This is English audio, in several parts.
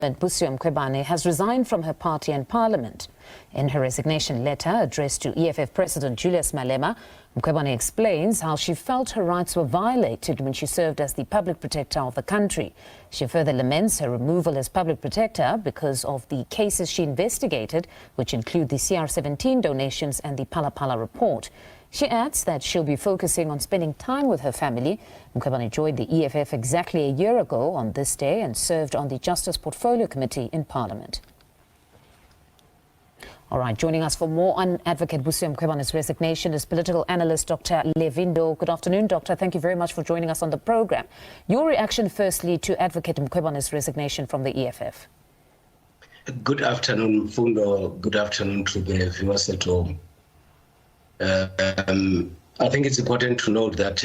Busisiwe Mkhwebane has resigned from her party and parliament. In her resignation letter addressed to EFF President Julius Malema, Mkhwebane explains how she felt her rights were violated when she served as the public protector of the country. She further laments her removal as public protector because of the cases she investigated, which include the CR17 donations and the Phala Phala report. She adds that she'll be focusing on spending time with her family. Mkhwebane joined the EFF exactly a year ago on this day and served on the Justice Portfolio Committee in Parliament. All right, joining us for more on Advocate Busisiwe Mkhwebane's resignation is political analyst Dr. Levy Ndou. Good afternoon, Doctor. Thank you very much for joining us on the program. Your reaction, firstly, to Advocate Mkhwebane's resignation from the EFF. Good afternoon, Fundo. Good afternoon to the viewers at home. I think it's important to note that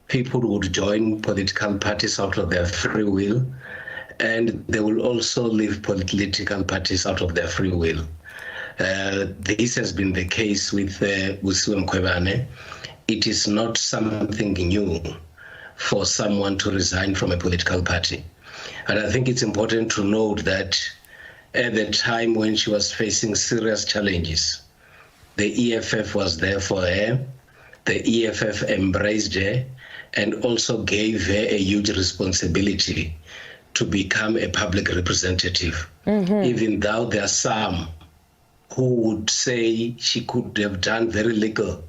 people would join political parties out of their free will, and they will also leave political parties out of their free will. This has been the case with Busisiwe Mkhwebane. It is not something new for someone to resign from a political party. And I think it's important to note that at the time when she was facing serious challenges, the EFF was there for her. The EFF embraced her and also gave her a huge responsibility to become a public representative. Even though there are some who would say she could have done very little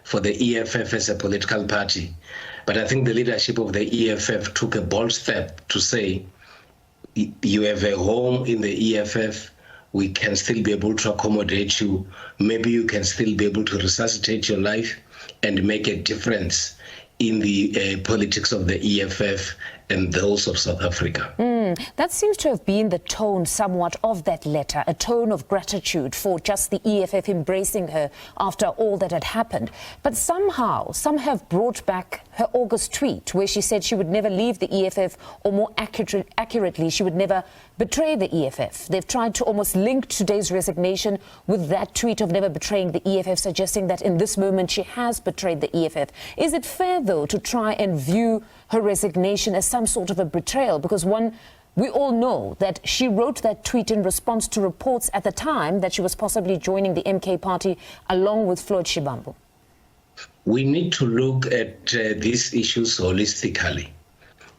for the EFF as a political party. But I think the leadership of the EFF took a bold step to say, you have a home in the EFF, we can still be able to accommodate you. Maybe you can still be able to resuscitate your life and make a difference in the politics of the EFF and those of South Africa. That seems to have been the tone somewhat of that letter, a tone of gratitude for just the EFF embracing her after all that had happened. But somehow, some have brought back her August tweet where she said she would never leave the EFF, or more accurately, she would never betray the EFF. They've tried to almost link today's resignation with that tweet of never betraying the EFF, suggesting that in this moment she has betrayed the EFF. Is it fair, though, to try and view her resignation as some sort of a betrayal? Because we all know that she wrote that tweet in response to reports at the time that she was possibly joining the MK party along with Floyd Shivambu. We need to look at these issues holistically.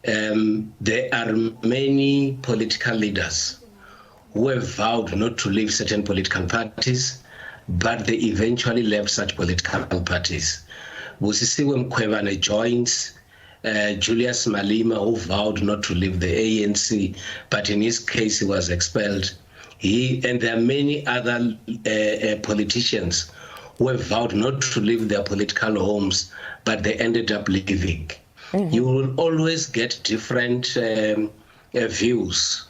There are many political leaders who have vowed not to leave certain political parties, but they eventually left such political parties. Busisiwe Mkhwebane joins Julius Malema, who vowed not to leave the ANC, but in his case he was expelled. And there are many other politicians who have vowed not to leave their political homes, but they ended up leaving. You will always get different views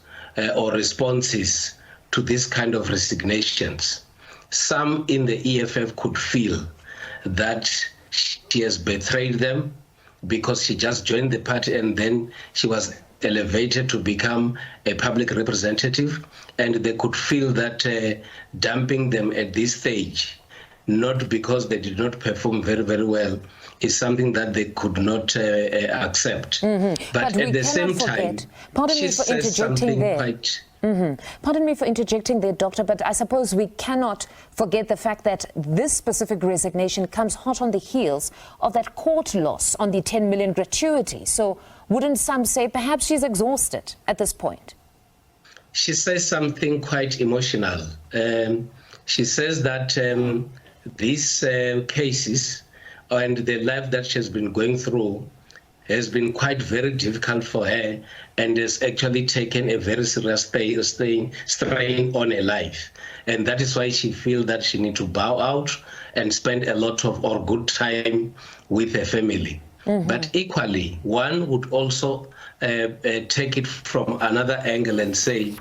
or responses to this kind of resignations. Some in the EFF could feel that she has betrayed them because she just joined the party and then she was elevated to become a public representative, and they could feel that dumping them at this stage, not because they did not perform very, very well, is something that they could not accept. But at the same time, she says something quite... Pardon me for interjecting there, Doctor, but I suppose we cannot forget the fact that this specific resignation comes hot on the heels of that court loss on the 10 million gratuity. So wouldn't some say perhaps she's exhausted at this point? She says something quite emotional. She says that these cases and the life that she has been going through has been quite very difficult for her and has actually taken a very serious strain on her life. And that is why she feels that she needs to bow out and spend a lot of or good time with her family. But equally, one would also take it from another angle and say,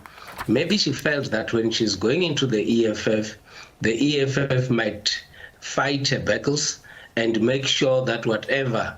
maybe she felt that when she's going into the EFF might fight her battles and make sure that whatever